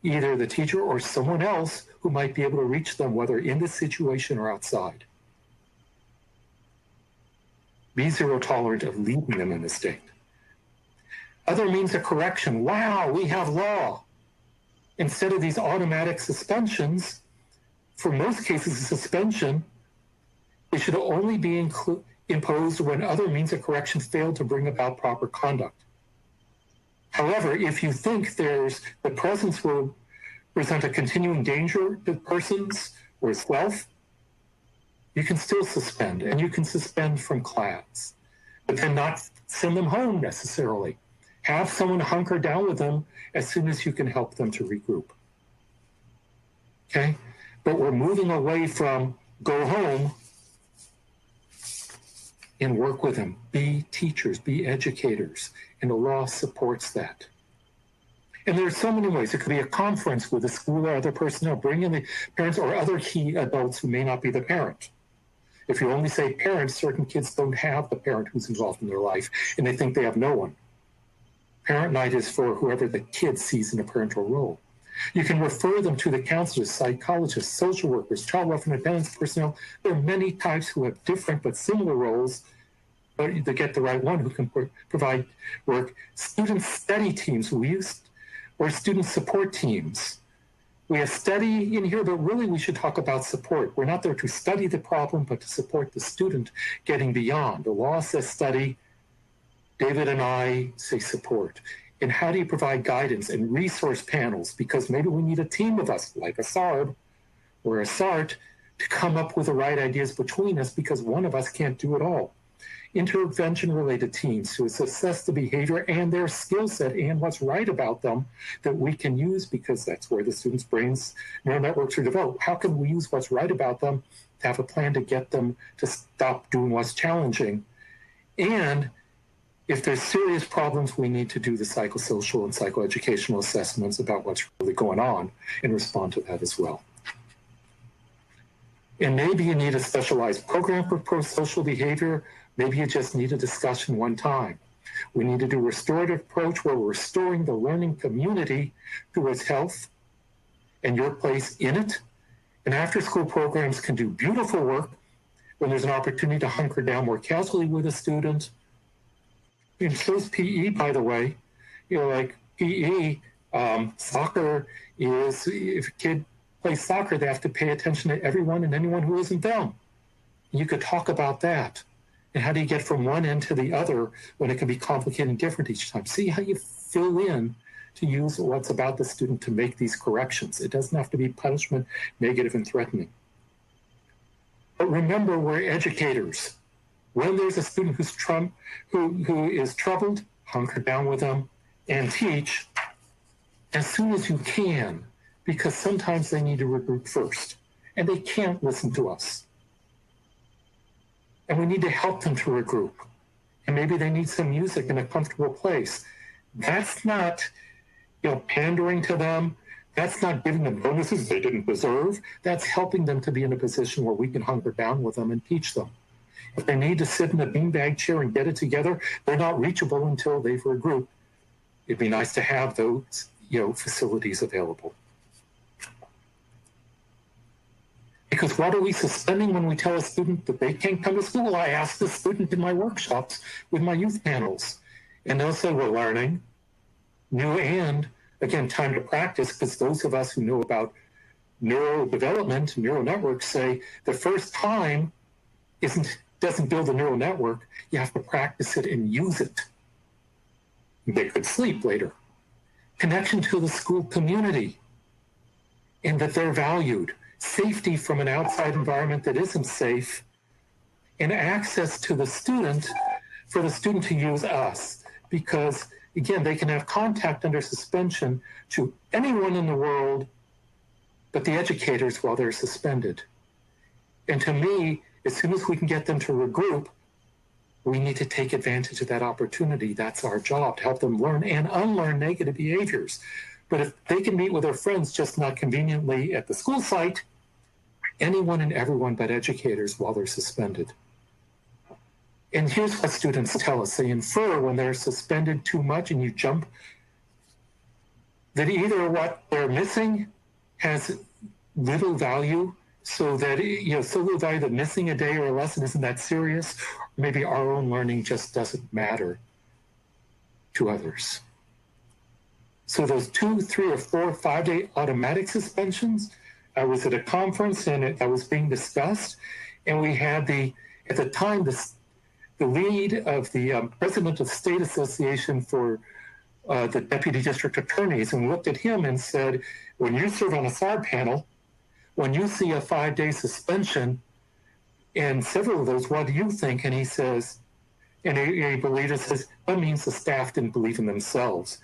Speaker 2: either the teacher or someone else who might be able to reach them, whether in this situation or outside. Be zero tolerant of leaving them in this state. Other means of correction. Wow, we have law. Instead of these automatic suspensions, for most cases, a suspension, it should only be imposed when other means of correction fail to bring about proper conduct. However, if you think the presence will present a continuing danger to persons or self, you can still suspend, and you can suspend from class, but then not send them home necessarily. Have someone hunker down with them as soon as you can help them to regroup. Okay? But we're moving away from go home and work with them. Be teachers, be educators, and the law supports that. And there are so many ways. It could be a conference with the school or other personnel, bring in the parents or other key adults who may not be the parent. If you only say parents, certain kids don't have the parent who's involved in their life, and they think they have no one. Parent night is for whoever the kid sees in a parental role. You can refer them to the counselors, psychologists, social workers, child welfare and attendance personnel. There are many types who have different but similar roles, but to get the right one who can provide work. Student study teams or student support teams. We have study in here, but really we should talk about support. We're not there to study the problem, but to support the student getting beyond. The law says study. David and I say support. And how do you provide guidance and resource panels? Because maybe we need a team of us, like a SARB or a SART, to come up with the right ideas between us, because one of us can't do it all. Intervention-related teams to assess the behavior and their skill set and what's right about them that we can use, because that's where the students' brains, neural networks are developed. How can we use what's right about them to have a plan to get them to stop doing what's challenging? And if there's serious problems, we need to do the psychosocial and psychoeducational assessments about what's really going on and respond to that as well. And maybe you need a specialized program for pro-social behavior. Maybe you just need a discussion one time. We need to do a restorative approach where we're restoring the learning community to its health and your place in it. And after-school programs can do beautiful work when there's an opportunity to hunker down more casually with a student. And so is PE, by the way. Like PE, soccer is, if a kid plays soccer, they have to pay attention to everyone and anyone who isn't them. You could talk about that. And how do you get from one end to the other when it can be complicated and different each time? See how you fill in to use what's about the student to make these corrections. It doesn't have to be punishment, negative, and threatening. But remember, we're educators. When there's a student who is troubled, hunker down with them and teach as soon as you can, because sometimes they need to regroup first, and they can't listen to us. And we need to help them to regroup. And maybe they need some music in a comfortable place. That's not, pandering to them. That's not giving them bonuses they didn't deserve. That's helping them to be in a position where we can hunker down with them and teach them. If they need to sit in a beanbag chair and get it together, they're not reachable until they've regrouped. It'd be nice to have those, facilities available. Because what are we suspending when we tell a student that they can't come to school? I ask the student in my workshops with my youth panels, and they'll say, we're learning new and, again, time to practice, because those of us who know about neurodevelopment, neural networks say the first time doesn't build a neural network. You have to practice it and use it. They could sleep later. Connection to the school community, and that they're valued. Safety from an outside environment that isn't safe, and access to the student for the student to use us. because, again, they can have contact under suspension to anyone in the world but the educators while they're suspended. And to me, as soon as we can get them to regroup, we need to take advantage of that opportunity. That's our job, to help them learn and unlearn negative behaviors. But if they can meet with their friends, just not conveniently at the school site, anyone and everyone but educators while they're suspended. And here's what students tell us. They infer when they're suspended too much and you jump, that either what they're missing has little value, so that, so little value that missing a day or a lesson isn't that serious, or maybe our own learning just doesn't matter to others. So those 2, 3, or 4, 5-day automatic suspensions, I was at a conference and that was being discussed, and we had at the time, the lead of the president of the State Association for the Deputy District Attorneys, and looked at him and said, when you serve on a SAR panel, when you see a 5-day suspension and several of those, what do you think? And he says, and a believer says, that means the staff didn't believe in themselves,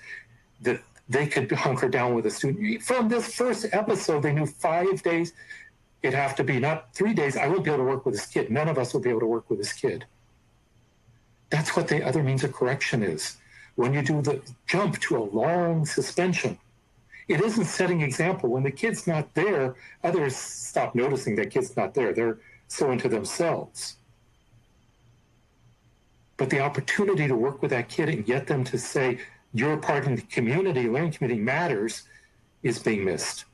Speaker 2: that they could hunker down with a student. From this first episode, they knew 5 days, it'd have to be not 3 days. I won't be able to work with this kid. None of us will be able to work with this kid. That's what the other means of correction is. When you do the jump to a long suspension, it isn't setting example. When the kid's not there, others stop noticing that kid's not there. They're so into themselves. But the opportunity to work with that kid and get them to say, your part in the community, learning community matters, is being missed.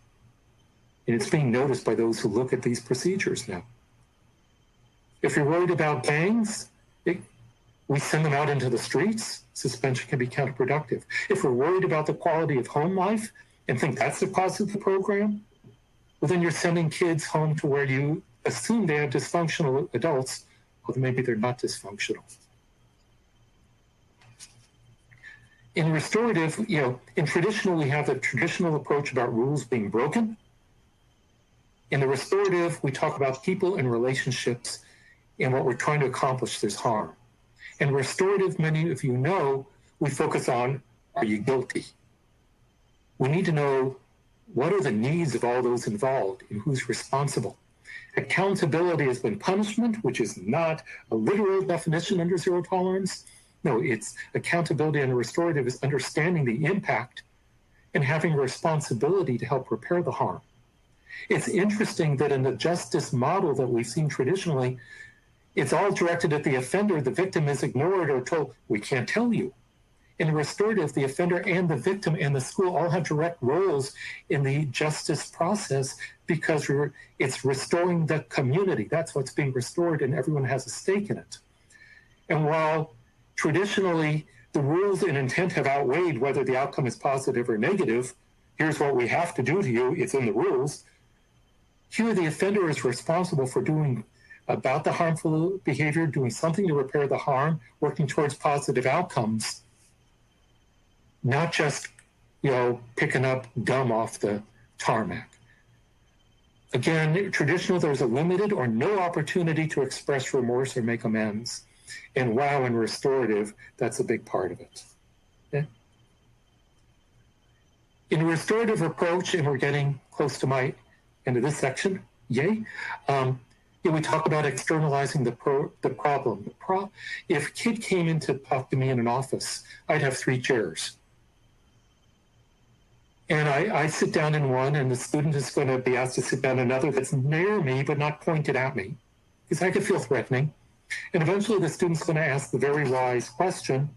Speaker 2: And it's being noticed by those who look at these procedures now. If you're worried about gangs, we send them out into the streets. Suspension can be counterproductive. If we're worried about the quality of home life and think that's the cause of the program, well, then you're sending kids home to where you assume they have dysfunctional adults, although maybe they're not dysfunctional. In restorative, in traditional, we have the traditional approach about rules being broken. In the restorative, we talk about people and relationships, and what we're trying to accomplish, there's harm. In restorative, many of you know, we focus on, are you guilty? We need to know what are the needs of all those involved and who's responsible. Accountability has been punishment, which is not a literal definition under zero tolerance. No, it's accountability under restorative is understanding the impact and having a responsibility to help repair the harm. It's interesting that in the justice model that we've seen traditionally, it's all directed at the offender. The victim is ignored or told, we can't tell you. In restorative, the offender and the victim and the school all have direct roles in the justice process because it's restoring the community. That's what's being restored, and everyone has a stake in it. And while traditionally the rules and intent have outweighed whether the outcome is positive or negative, here's what we have to do to you, it's in the rules. Here, the offender is responsible for doing about the harmful behavior, doing something to repair the harm, working towards positive outcomes, not just, picking up gum off the tarmac. Again, traditionally, there's a limited or no opportunity to express remorse or make amends. And wow, in restorative, that's a big part of it. Okay? In a restorative approach, and we're getting close to my end of this section, yay. We talk about externalizing the problem. If a kid came in to talk to me in an office, I'd have 3 chairs. And I sit down in one, and the student is going to be asked to sit down in another that's near me, but not pointed at me, because I could feel threatening. And eventually the student's going to ask the very wise question,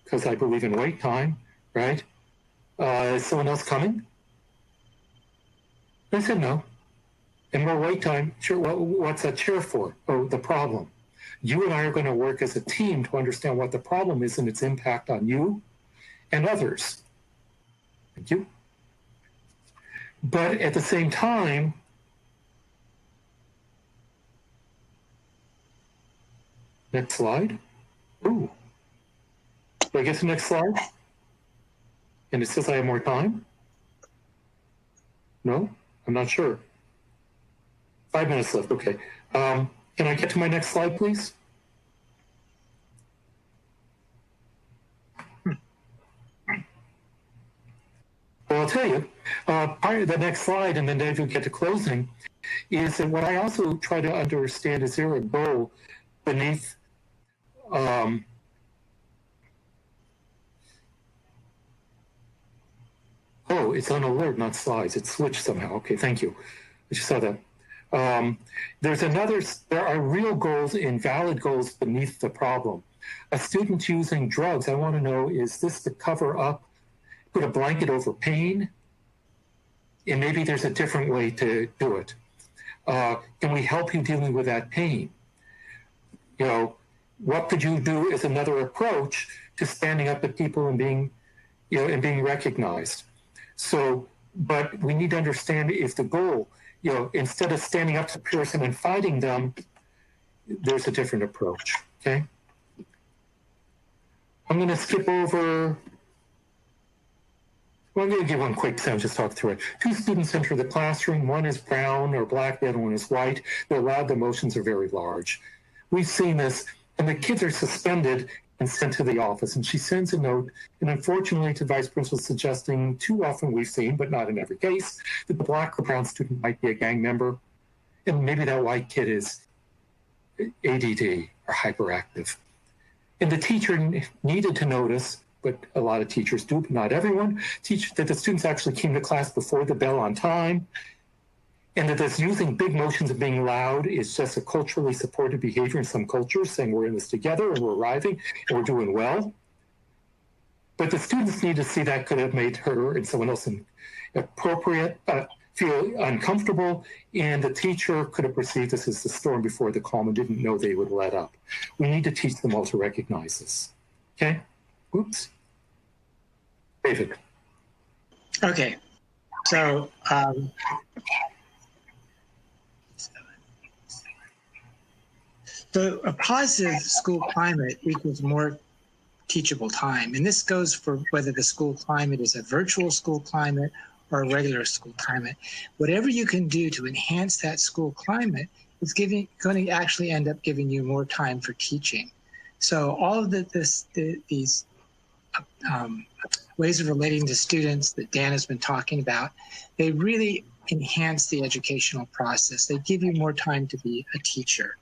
Speaker 2: because I believe in wait time, right? Is someone else coming? I said no. And more wait time, sure, what's that chair for? Oh, the problem. You and I are going to work as a team to understand what the problem is and its impact on you and others. Thank you. But at the same time, next slide. Ooh. Do I get to the next slide? And it says I have more time? No? I'm not sure. 5 minutes left, okay. Can I get to my next slide, please? I'll tell you, part of the next slide, and then Dave will get to closing, is that what I also try to understand is there a goal beneath oh, it's on alert, not slides. It's switched somehow. Okay, thank you. I just saw that. There are real goals and valid goals beneath the problem. A student using drugs, I want to know, is this to cover up, put a blanket over pain? And maybe there's a different way to do it. Can we help you dealing with that pain? You know, what could you do as another approach to standing up to people and being, you know, and being recognized? So, but we need to understand if the goal, you know, instead of standing up to the person and fighting them, there's a different approach, okay? I'm going to skip over. Well, I'm going to give one quick example, just talk through it. Two students enter the classroom. One is brown or black, the other one is white. They're loud, the emotions are very large. We've seen this, and the kids are suspended and sent to the office. And she sends a note, and unfortunately, to the vice principal, suggesting too often we've seen, but not in every case, that the black or brown student might be a gang member. And maybe that white kid is ADD or hyperactive. And the teacher needed to notice, but a lot of teachers do, but not everyone, that the students actually came to class before the bell on time, and that this using big motions and being loud is just a culturally supported behavior in some cultures, saying we're in this together and we're arriving and we're doing well. But the students need to see that could have made her and someone else feel uncomfortable, and the teacher could have perceived this as the storm before the calm and didn't know they would let up. We need to teach them all to recognize this. Okay? Oops. David.
Speaker 1: Okay. So, so a positive school climate equals more teachable time. And this goes for whether the school climate is a virtual school climate or a regular school climate. Whatever you can do to enhance that school climate is going to actually end up giving you more time for teaching. So all of these ways of relating to students that Dan has been talking about, they really enhance the educational process. They give you more time to be a teacher.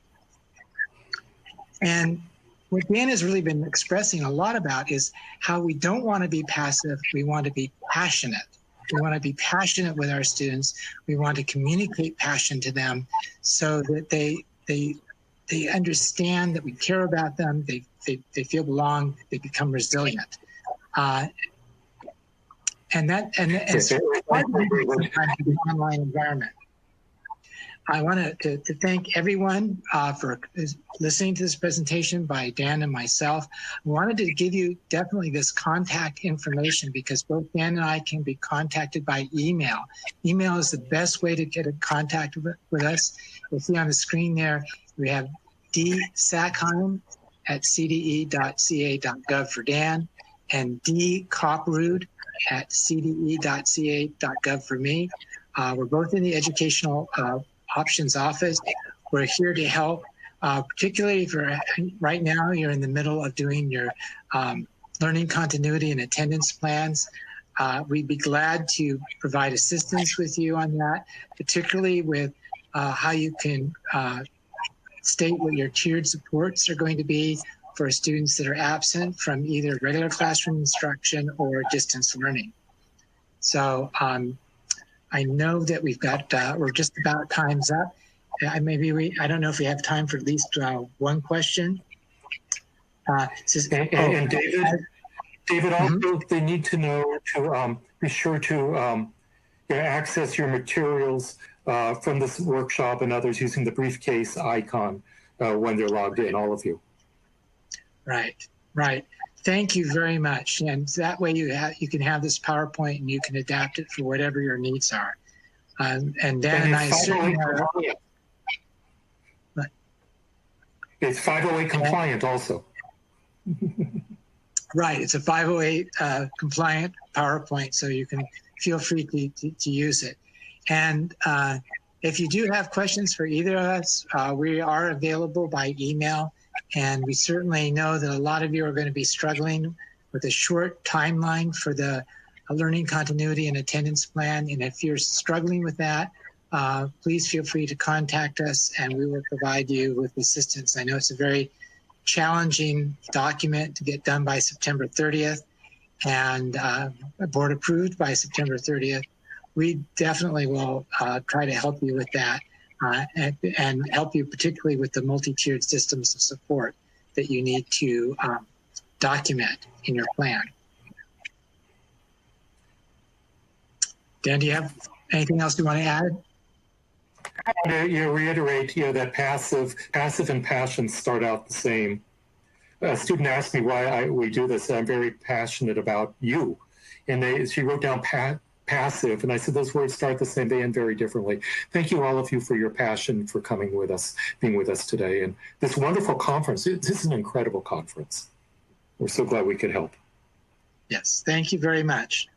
Speaker 1: And what Dan has really been expressing a lot about is how we don't want to be passive, we want to be passionate. We want to be passionate with our students. We want to communicate passion to them so that they understand that we care about them, they feel belong, they become resilient. And so why do we do sometimes in the online environment? I want to thank everyone for listening to this presentation by Dan and myself. I wanted to give you definitely this contact information because both Dan and I can be contacted by email. Email is the best way to get in contact with us. You'll see on the screen there, we have d.sackheim@cde.ca.gov for Dan and d.kopperud@cde.ca.gov for me. We're both in the educational options office. We're here to help, particularly if right now you're in the middle of doing your learning continuity and attendance plans. We'd be glad to provide assistance with you on that, particularly with how you can state what your tiered supports are going to be for students that are absent from either regular classroom instruction or distance learning. So I know that we've got, we're just about time's up. I don't know if we have time for at least one question.
Speaker 2: And David, also they need to know to be sure to access your materials from this workshop and others using the briefcase icon when they're logged in, all of you.
Speaker 1: Right. Thank you very much. And that way you can have this PowerPoint and you can adapt it for whatever your needs are. And Dan and I certainly are.
Speaker 2: It's 508 compliant also.
Speaker 1: Right, it's a 508 compliant PowerPoint, so you can feel free to use it. And if you do have questions for either of us, we are available by email. And we certainly know that a lot of you are going to be struggling with a short timeline for the a learning continuity and attendance plan. And if you're struggling with that, please feel free to contact us and we will provide you with assistance. I know it's a very challenging document to get done by September 30th and board approved by September 30th. We definitely will try to help you with that and help you particularly with the multi-tiered systems of support that you need to document in your plan. Dan, do you have anything else you want to add?
Speaker 2: Reiterate, that passive and passion start out the same. A student asked me why we do this. I'm very passionate about you. And she wrote down passive, and I said those words start the same, they end very differently. Thank you, all of you, for your passion, for coming with us, being with us today. And this wonderful conference, this is an incredible conference. We're so glad we could help.
Speaker 1: Yes, thank you very much.